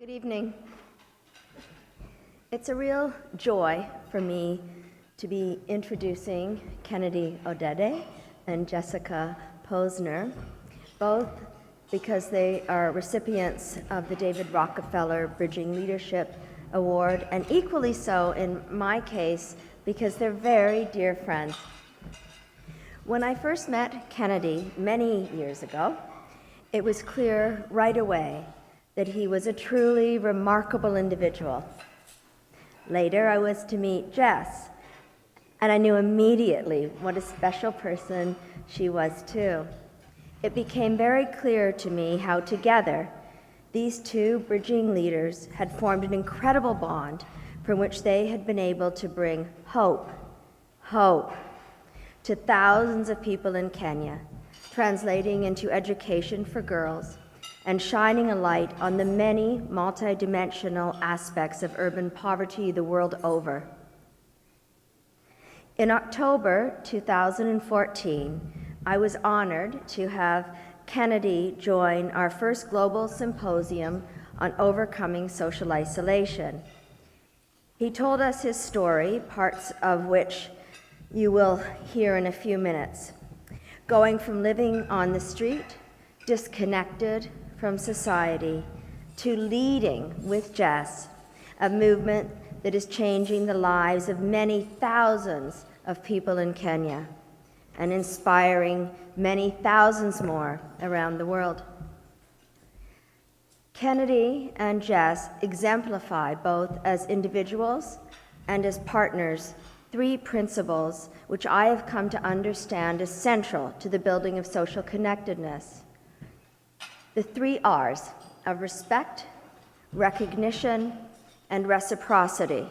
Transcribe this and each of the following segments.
Good evening. It's a real joy for me to be introducing Kennedy Odede and Jessica Posner, both because they are recipients of the David Rockefeller Bridging Leadership Award, and equally so in my case because they're very dear friends. When I first met Kennedy many years ago, it was clear right away that he was a truly remarkable individual. Later, I was to meet Jess, and I knew immediately what a special person she was too. It became very clear to me how together these two bridging leaders had formed an incredible bond from which they had been able to bring hope to thousands of people in Kenya, translating into education for girls and shining a light on the many multidimensional aspects of urban poverty the world over. In October 2014, I was honored to have Kennedy join our first global symposium on overcoming social isolation. He told us his story, parts of which you will hear in a few minutes, going from living on the street, disconnected from society, to leading with Jess a movement that is changing the lives of many thousands of people in Kenya and inspiring many thousands more around the world. Kennedy and Jess exemplify both as individuals and as partners three principles which I have come to understand as central to the building of social connectedness. The three R's of respect, recognition, and reciprocity.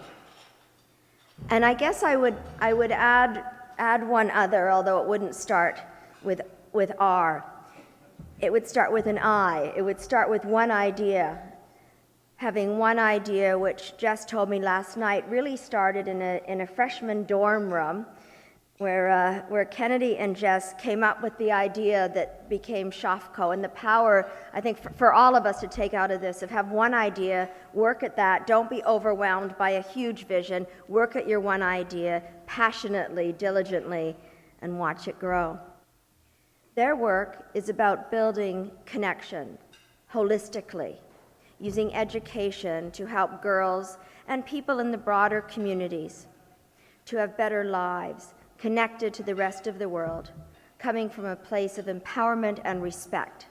And I guess I would add one other, although it wouldn't start with R. It would start with an I. It would start with one idea. Having one idea, which Jess told me last night, really started in a freshman dorm room where Kennedy and Jess came up with the idea that became SHOFCO, and the power, I think, for all of us to take out of this, of have one idea, work at that, don't be overwhelmed by a huge vision, work at your one idea passionately, diligently, and watch it grow. Their work is about building connection holistically, using education to help girls and people in the broader communities to have better lives, connected to the rest of the world, coming from a place of empowerment and respect.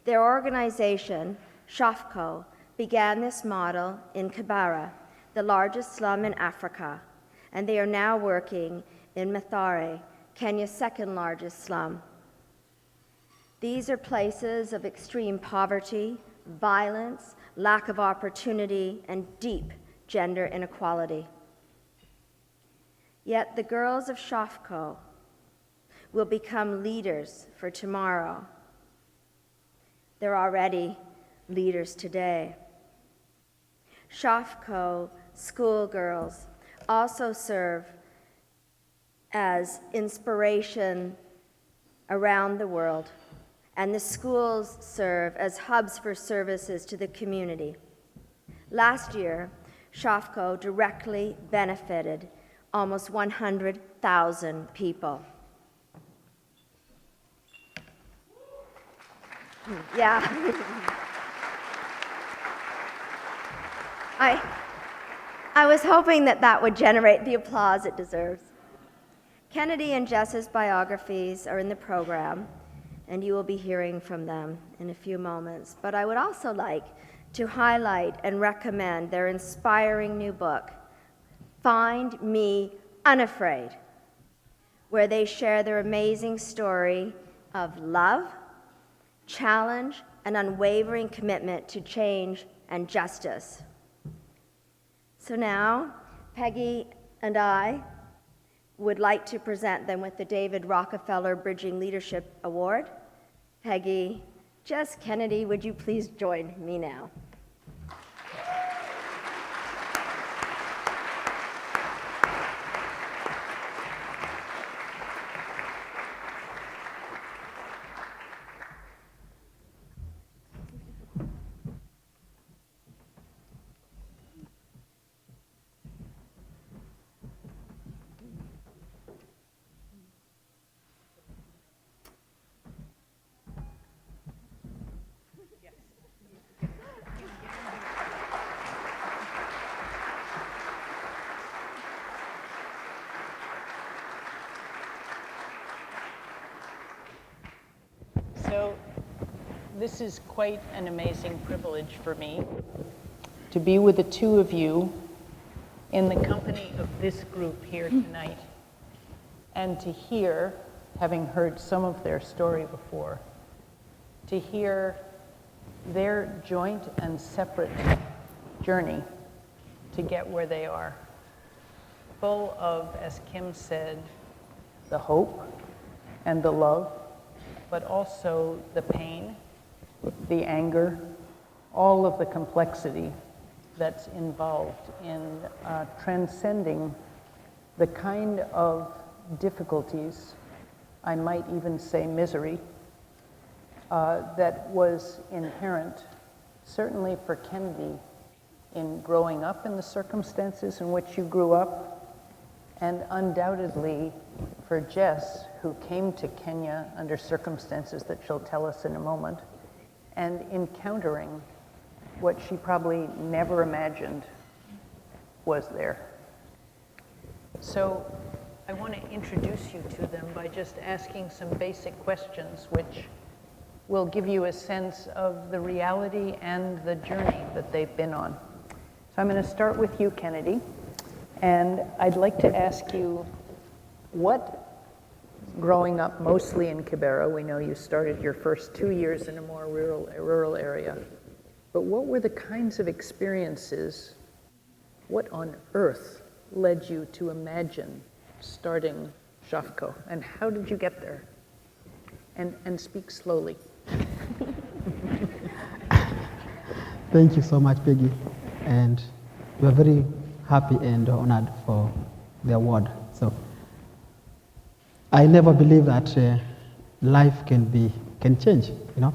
Their organization, SHOFCO, began this model in Kibera, the largest slum in Africa, and they are now working in Mathare, Kenya's second largest slum. These are places of extreme poverty, violence, lack of opportunity, and deep gender inequality. Yet the girls of SHOFCO will become leaders for tomorrow. They're already leaders today. SHOFCO schoolgirls also serve as inspiration around the world, and the schools serve as hubs for services to the community. Last year, SHOFCO directly benefited almost 100,000 people. Yeah. I was hoping that would generate the applause it deserves. Kennedy and Jess's biographies are in the program, and you will be hearing from them in a few moments. But I would also like to highlight and recommend their inspiring new book, Find Me Unafraid, where they share their amazing story of love, challenge, and unwavering commitment to change and justice. So now, Peggy and I would like to present them with the David Rockefeller Bridging Leadership Award. Peggy, Jess, Kennedy, would you please join me now? This is quite an amazing privilege for me to be with the two of you in the company of this group here tonight, and to hear, having heard some of their story before, to hear their joint and separate journey to get where they are, full of, as Kim said, the hope and the love, but also the pain, the anger, all of the complexity that's involved in transcending the kind of difficulties, I might even say misery, that was inherent, certainly for Kennedy, in growing up in the circumstances in which you grew up, and undoubtedly for Jess, who came to Kenya under circumstances that she'll tell us in a moment, and encountering what she probably never imagined was there. So I want to introduce you to them by just asking some basic questions which will give you a sense of the reality and the journey that they've been on. So I'm going to start with you, Kennedy, and I'd like to ask you what, growing up mostly in Kibera, we know you started your first 2 years in a more rural area, but what were the kinds of experiences, what on earth led you to imagine starting SHOFCO, and how did you get there? And speak slowly. Thank you so much, Peggy, and we are very happy and honored for the award. So I never believed that life can change, you know.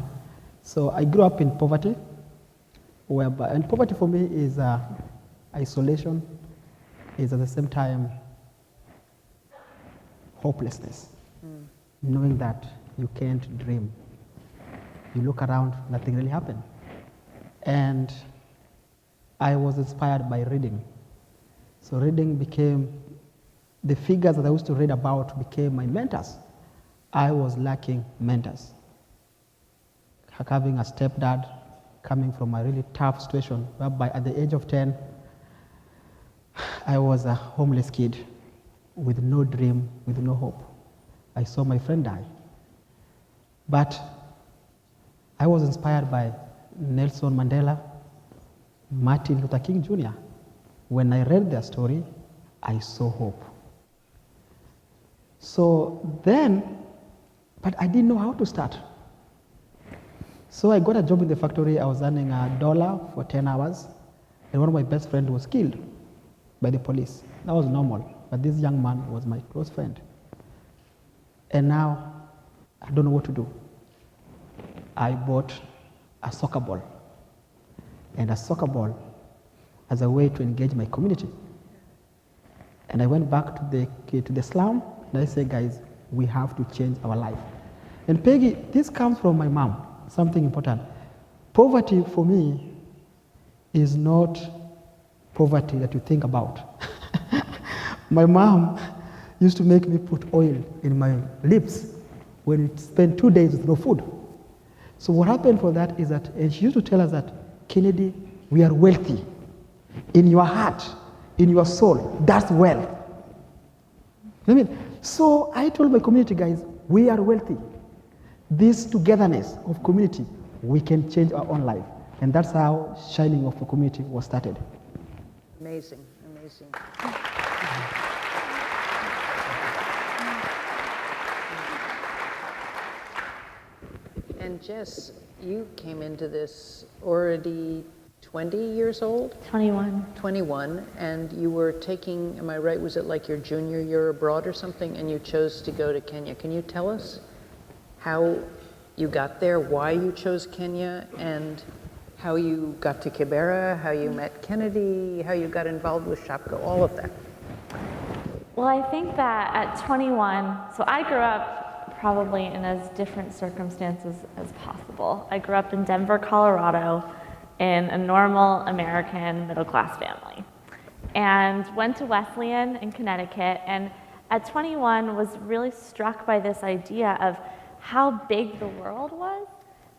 So I grew up in poverty, and poverty for me is isolation, is at the same time hopelessness, knowing that you can't dream. You look around, nothing really happened. And I was inspired by reading. So reading became, the figures that I used to read about became my mentors. I was lacking mentors. Having a stepdad, coming from a really tough situation, whereby at the age of 10, I was a homeless kid with no dream, with no hope. I saw my friend die. But I was inspired by Nelson Mandela, Martin Luther King Jr. When I read their story, I saw hope. So then, but I didn't know how to start. So I got a job in the factory. I was earning $1 for 10 hours, and one of my best friends was killed by the police. That was normal, but this young man was my close friend. And now, I don't know what to do. I bought a soccer ball, and a soccer ball as a way to engage my community. And I went back to the slum, and I said, guys, we have to change our life. And Peggy, this comes from my mom, something important. Poverty for me is not poverty that you think about. My mom used to make me put oil in my lips when we spent 2 days with no food. So what happened for that is that, and she used to tell us that, Kennedy, we are wealthy. In your heart, in your soul, that's wealth. I mean, so I told my community, guys, we are wealthy. This togetherness of community, we can change our own life. And that's how Shining of the Community was started. Amazing, amazing. And Jess, you came into this already 20 years old? 21. 21, and you were taking, am I right, was it like your junior year abroad or something, and you chose to go to Kenya. Can you tell us how you got there, why you chose Kenya, and how you got to Kibera, how you met Kennedy, how you got involved with SHOFCO, all of that? Well, I think that at 21, so I grew up probably in as different circumstances as possible. I grew up in Denver, Colorado, in a normal American middle-class family, and went to Wesleyan in Connecticut, and at 21 was really struck by this idea of how big the world was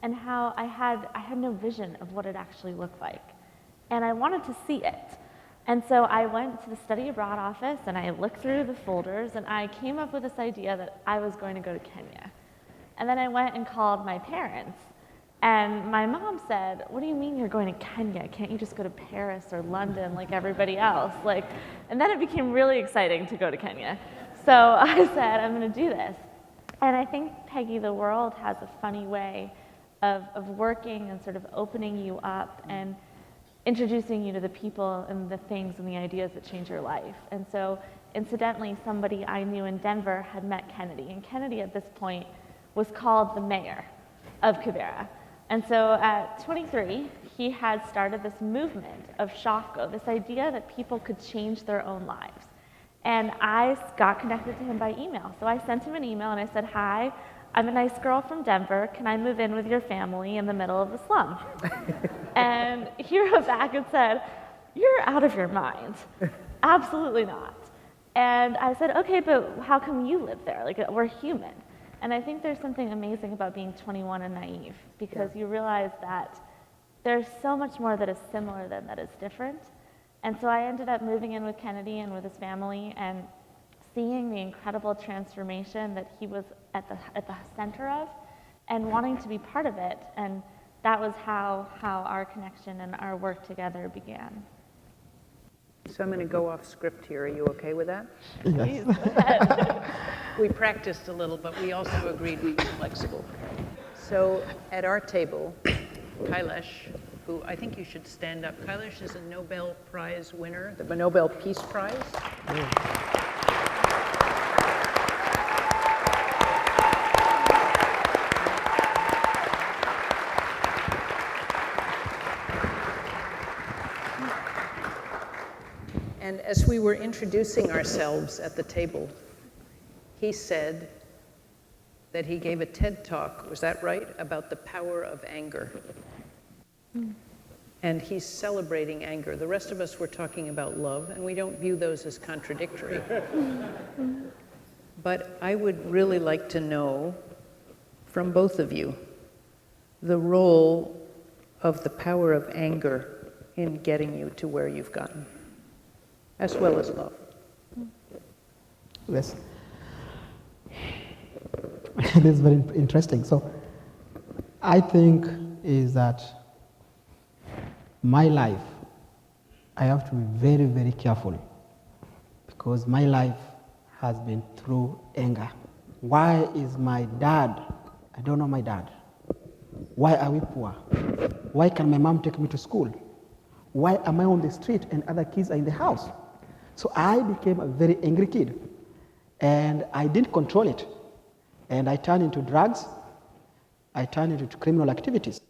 and how I had no vision of what it actually looked like. And I wanted to see it. And so I went to the study abroad office and I looked through the folders and I came up with this idea that I was going to go to Kenya. And then I went and called my parents. And my mom said, "What do you mean you're going to Kenya? Can't you just go to Paris or London like everybody else?" And then it became really exciting to go to Kenya. So I said, "I'm going to do this." And I think, Peggy, the world has a funny way of working and sort of opening you up and introducing you to the people and the things and the ideas that change your life. And so, incidentally, somebody I knew in Denver had met Kennedy. And Kennedy, at this point, was called the mayor of Kibera. And so at 23, he had started this movement of SHOFCO, this idea that people could change their own lives. And I got connected to him by email. So I sent him an email and I said, "Hi, I'm a nice girl from Denver. Can I move in with your family in the middle of the slum?" And he wrote back and said, "You're out of your mind. Absolutely not." And I said, "Okay, but how come you live there? Like, we're human." And I think there's something amazing about being 21 and naive, because you realize that there's so much more that is similar than that is different. And so I ended up moving in with Kennedy and with his family and seeing the incredible transformation that he was at the center of and wanting to be part of it. And that was how our connection and our work together began. So I'm going to go off script here. Are you okay with that? Yes. We practiced a little, but we also agreed we'd be flexible. So at our table, Kailash, who I think you should stand up. Kailash is a Nobel Prize winner, the Nobel Peace Prize. And as we were introducing ourselves at the table, he said that he gave a TED talk, was that right, about the power of anger. And he's celebrating anger. The rest of us were talking about love, and we don't view those as contradictory. But I would really like to know from both of you the role of the power of anger in getting you to where you've gotten, as well as love. Yes. This is very interesting. So I think is that my life, I have to be very, very careful, because my life has been through anger. Why is my dad, I don't know my dad. Why are we poor? Why can my mom take me to school? Why am I on the street and other kids are in the house? So I became a very angry kid, and I didn't control it. And I turned into drugs, I turned into criminal activities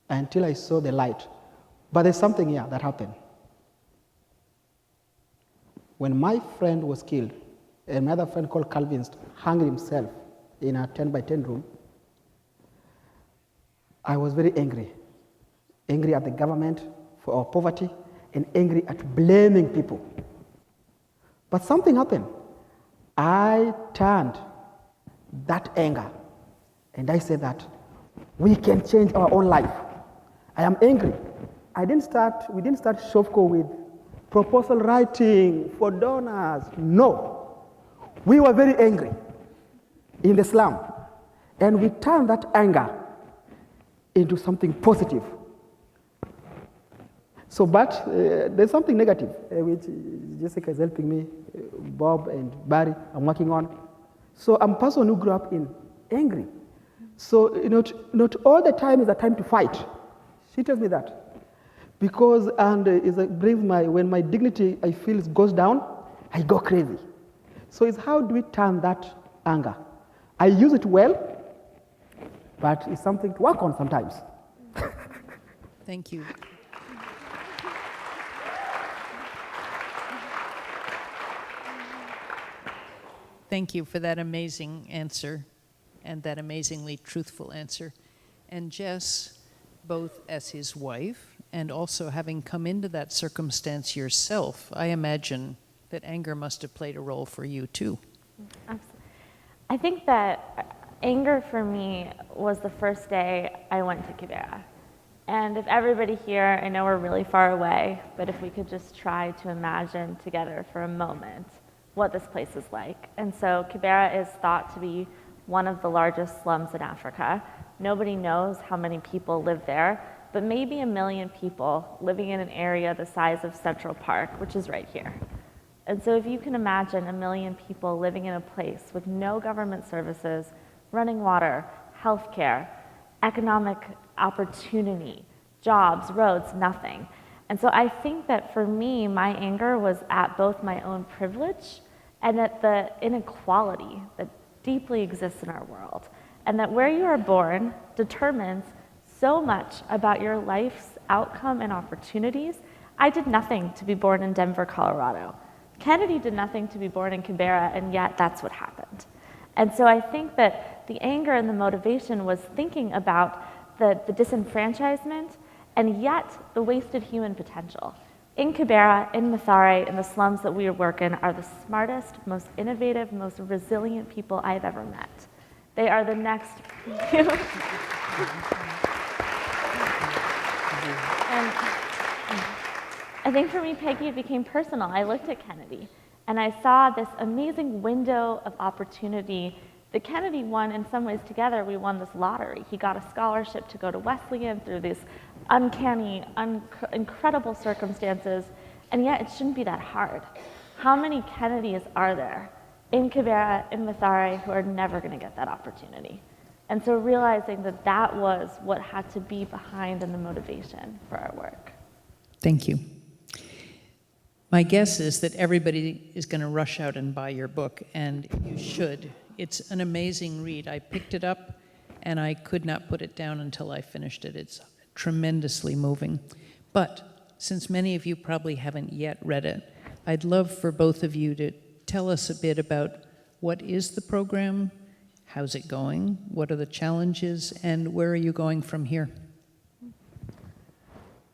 until I saw the light. But there's something here that happened. When my friend was killed, another friend called Calvin hung himself in a 10 by 10 room, I was very angry. Angry at the government for our poverty, and angry at blaming people. But something happened. I turned that anger, and I said that we can change our own life. I am angry. We didn't start SHOFCO with proposal writing for donors. No. We were very angry in the slum, and we turned that anger into something positive. So, but there's something negative, which Jessica is helping me, Bob and Barry, I'm working on. So I'm a person who grew up in angry. So not all the time is a time to fight. She tells me that. Because, and when my dignity, I feel, goes down, I go crazy. So it's how do we turn that anger? I use it well, but it's something to work on sometimes. Thank you. Thank you for that amazing answer and that amazingly truthful answer. And Jess, both as his wife and also having come into that circumstance yourself, I imagine that anger must have played a role for you too. Absolutely. I think that anger for me was the first day I went to Kibera. And if everybody here, I know we're really far away, but if we could just try to imagine together for a moment what this place is like. And so Kibera is thought to be one of the largest slums in Africa. Nobody knows how many people live there, but maybe 1 million people living in an area the size of Central Park, which is right here. And so if you can imagine 1 million people living in a place with no government services, running water, healthcare, economic opportunity, jobs, roads, nothing. And so I think that for me, my anger was at both my own privilege and at the inequality that deeply exists in our world. And that where you are born determines so much about your life's outcome and opportunities. I did nothing to be born in Denver, Colorado. Kennedy did nothing to be born in Kibera, and yet that's what happened. And so I think that the anger and the motivation was thinking about the disenfranchisement and yet the wasted human potential. In Kibera, in Mathare, in the slums that we work in are the smartest, most innovative, most resilient people I've ever met. They are the next few. And I think for me, Peggy, it became personal. I looked at Kennedy and I saw this amazing window of opportunity that Kennedy won in some ways together. We won this lottery. He got a scholarship to go to Wesleyan through these uncanny, incredible circumstances, and yet it shouldn't be that hard. How many Kennedys are there in Kibera, in Mathare, who are never going to get that opportunity? And so realizing that that was what had to be behind in the motivation for our work. Thank you. My guess is that everybody is going to rush out and buy your book, and you should. It's an amazing read. I picked it up, and I could not put it down until I finished it. It's tremendously moving. But since many of you probably haven't yet read it, I'd love for both of you to tell us a bit about what is the program, how's it going, what are the challenges, and where are you going from here?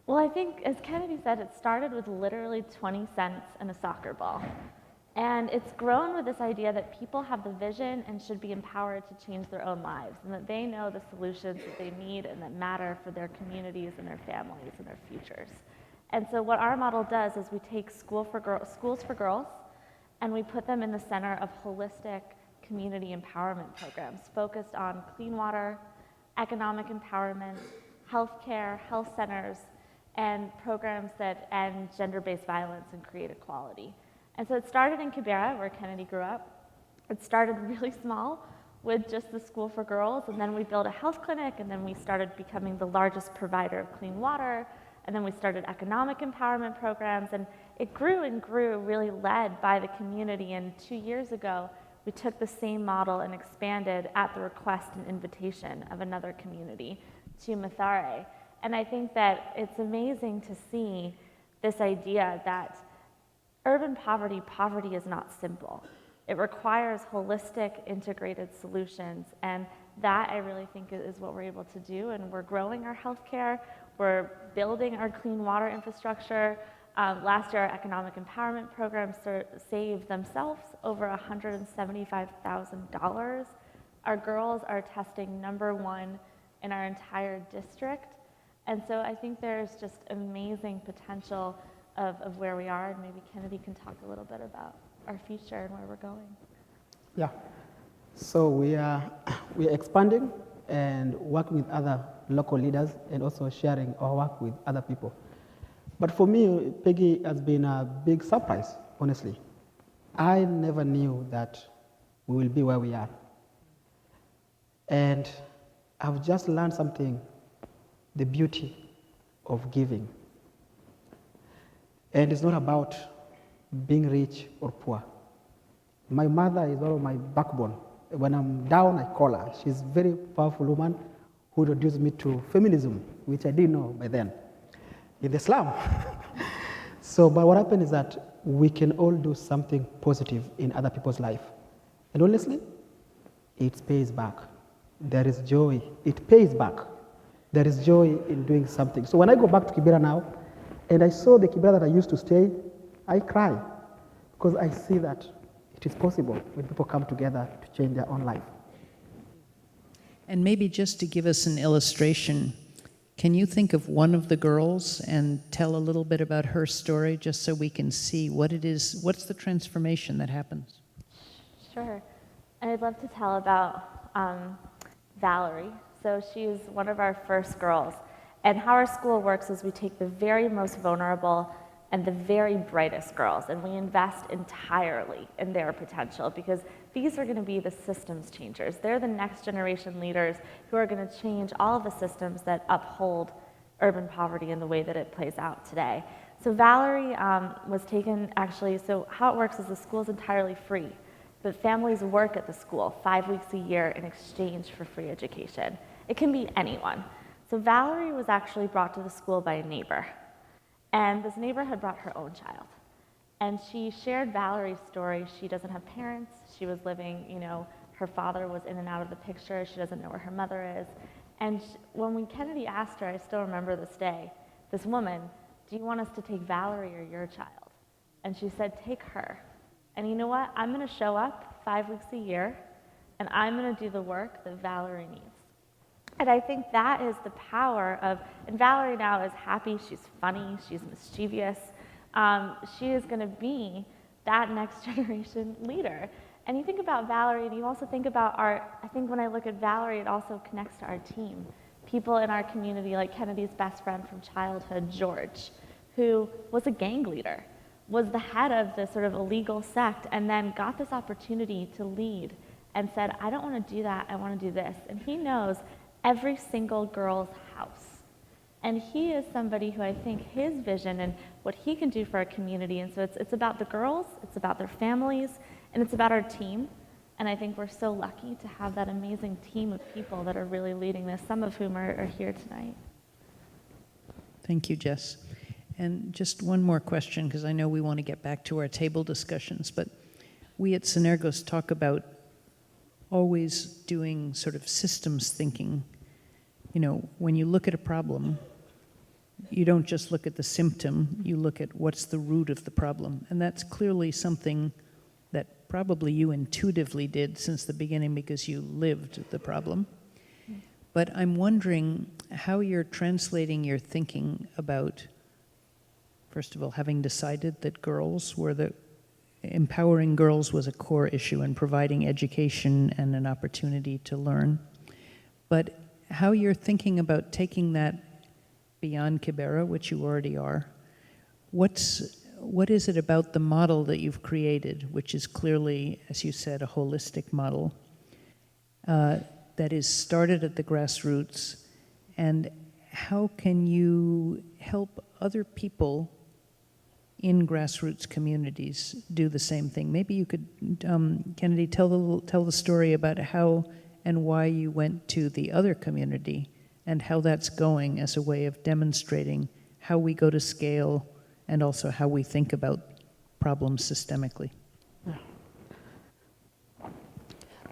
Well, I think, as Kennedy said, it started with literally 20 cents and a soccer ball. And it's grown with this idea that people have the vision and should be empowered to change their own lives, and that they know the solutions that they need and that matter for their communities and their families and their futures. And so what our model does is we take schools for girls, and we put them in the center of holistic community empowerment programs focused on clean water, economic empowerment, healthcare, health centers, and programs that end gender-based violence and create equality. And so it started in Kibera, where Kennedy grew up. It started really small with just the School for Girls, and then we built a health clinic, and then we started becoming the largest provider of clean water, and then we started economic empowerment programs, and it grew and grew, really led by the community. And 2 years ago, we took the same model and expanded at the request and invitation of another community to Mathare. And I think that it's amazing to see this idea that urban poverty is not simple. It requires holistic, integrated solutions, and that I really think is what we're able to do. And we're growing our healthcare, we're building our clean water infrastructure. Last year, our economic empowerment programs saved themselves over $175,000. Our girls are testing #1 in our entire district. And so I think there's just amazing potential of where we are, and maybe Kennedy can talk a little bit about our future and where we're going. Yeah. So we're expanding and working with other local leaders and also sharing our work with other people. But for me, Peggy has been a big surprise, honestly. I never knew that we will be where we are. And I've just learned something, the beauty of giving. And it's not about being rich or poor. My mother is all of my backbone. When I'm down, I call her. She's a very powerful woman who introduced me to feminism, which I didn't know by then, in the slum. But what happened is that we can all do something positive in other people's life. And honestly, it pays back. There is joy. It pays back. There is joy in doing something. So when I go back to Kibera now, and I saw the Kibera that I used to stay, I cry, because I see that it is possible when people come together to change their own life. And maybe just to give us an illustration, can you think of one of the girls and tell a little bit about her story, just so we can see what it is, what's the transformation that happens? Sure. I'd love to tell about Valerie. So she's one of our first girls. And how our school works is we take the very most vulnerable and the very brightest girls, and we invest entirely in their potential, because these are going to be the systems changers. They're the next generation leaders who are going to change all of the systems that uphold urban poverty in the way that it plays out today. So Valerie was taken, actually, so how it works is the school is entirely free, but families work at the school 5 weeks a year in exchange for free education. It can be anyone. So Valerie was actually brought to the school by a neighbor. And this neighbor had brought her own child. And she shared Valerie's story. She doesn't have parents. She was living, her father was in and out of the picture. She doesn't know where her mother is. And when Kennedy asked her, I still remember this day, this woman, do you want us to take Valerie or your child? And she said, take her. And you know what? I'm going to show up 5 weeks a year, and I'm going to do the work that Valerie needs. And I think that is the power of, and Valerie now is happy, she's funny, she's mischievous. She is going to be that next generation leader. And you think about Valerie, and you also think about I think when I look at Valerie, it also connects to our team. People in our community, like Kennedy's best friend from childhood, George, who was a gang leader, was the head of this sort of illegal sect, and then got this opportunity to lead and said, I don't want to do that, I want to do this. And he knows every single girl's house. And he is somebody who I think his vision and what he can do for our community, and so it's about the girls, it's about their families, and it's about our team. And I think we're so lucky to have that amazing team of people that are really leading this, some of whom are here tonight. Thank you, Jess. And just one more question, because I know we want to get back to our table discussions, but we at Synergos talk about always doing sort of systems thinking. When you look at a problem, you don't just look at the symptom, you look at what's the root of the problem. And that's clearly something that probably you intuitively did since the beginning because you lived the problem. But I'm wondering how you're translating your thinking about, first of all, having decided that empowering girls was a core issue and providing education and an opportunity to learn. But how you're thinking about taking that beyond Kibera, which you already are. What is it about the model that you've created, which is clearly, as you said, a holistic model, that is started at the grassroots, and how can you help other people in grassroots communities do the same thing? Maybe you could, Kennedy, tell the story about how and why you went to the other community and how that's going as a way of demonstrating how we go to scale and also how we think about problems systemically.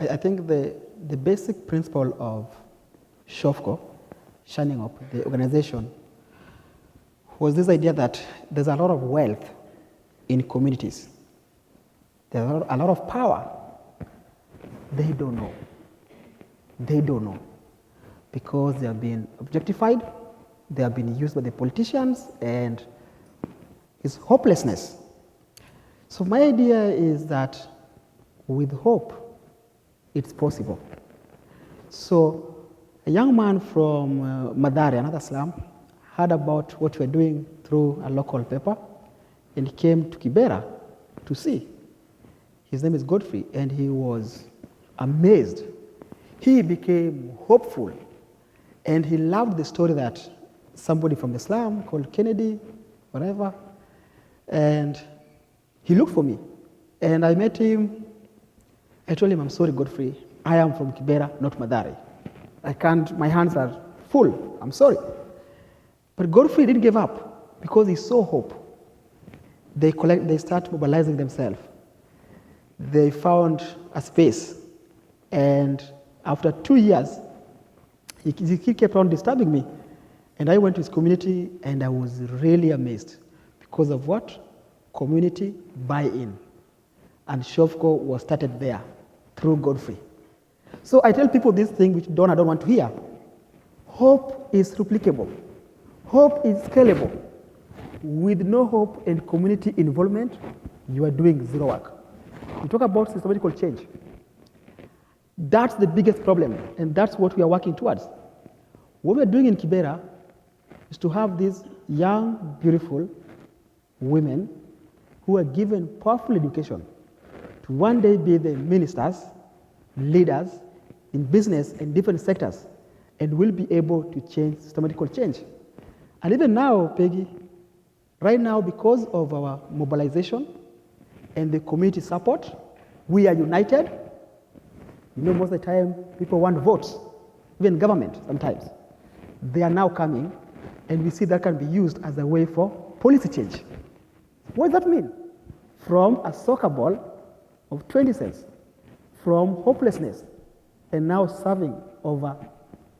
I think the basic principle of SHOFCO, Shining Up, the organization, was this idea that there's a lot of wealth in communities. There's a lot of power. They don't know. They don't know. Because they have been objectified, they have been used by the politicians, and it's hopelessness. So my idea is that with hope, it's possible. So a young man from Madare, another slum, heard about what we're doing through a local paper, and he came to Kibera to see. His name is Godfrey, and he was amazed. He became hopeful, and he loved the story that somebody from the slum called Kennedy, whatever, and he looked for me. And I met him. I told him, I'm sorry, Godfrey, I am from Kibera, not Madare. I can't, my hands are full, I'm sorry. But Godfrey didn't give up because he saw hope. They start mobilizing themselves. They found a space, and after 2 years, he kept on disturbing me. And I went to his community, and I was really amazed because of what? Community buy-in. And SHOFCO was started there through Godfrey. So I tell people this thing which I don't want to hear. Hope is replicable. Hope is scalable. With no hope and community involvement, you are doing zero work. We talk about systematical change. That's the biggest problem, and that's what we are working towards. What we're doing in Kibera is to have these young, beautiful women who are given powerful education to one day be the ministers, leaders in business and different sectors, and will be able to change systematical change. And even now, Peggy, right now, because of our mobilization and the community support, we are united. You know, most of the time, people want votes, even government sometimes. They are now coming, and we see that can be used as a way for policy change. What does that mean? From a soccer ball of 20 cents, from hopelessness, and now serving over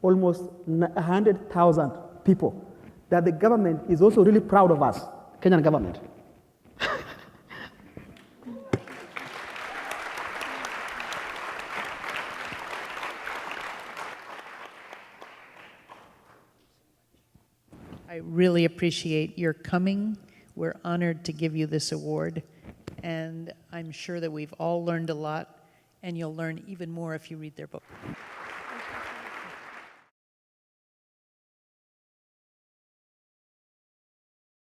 almost 100,000 people, that the government is also really proud of us, Kenyan government. I really appreciate your coming. We're honored to give you this award, and I'm sure that we've all learned a lot, and you'll learn even more if you read their book.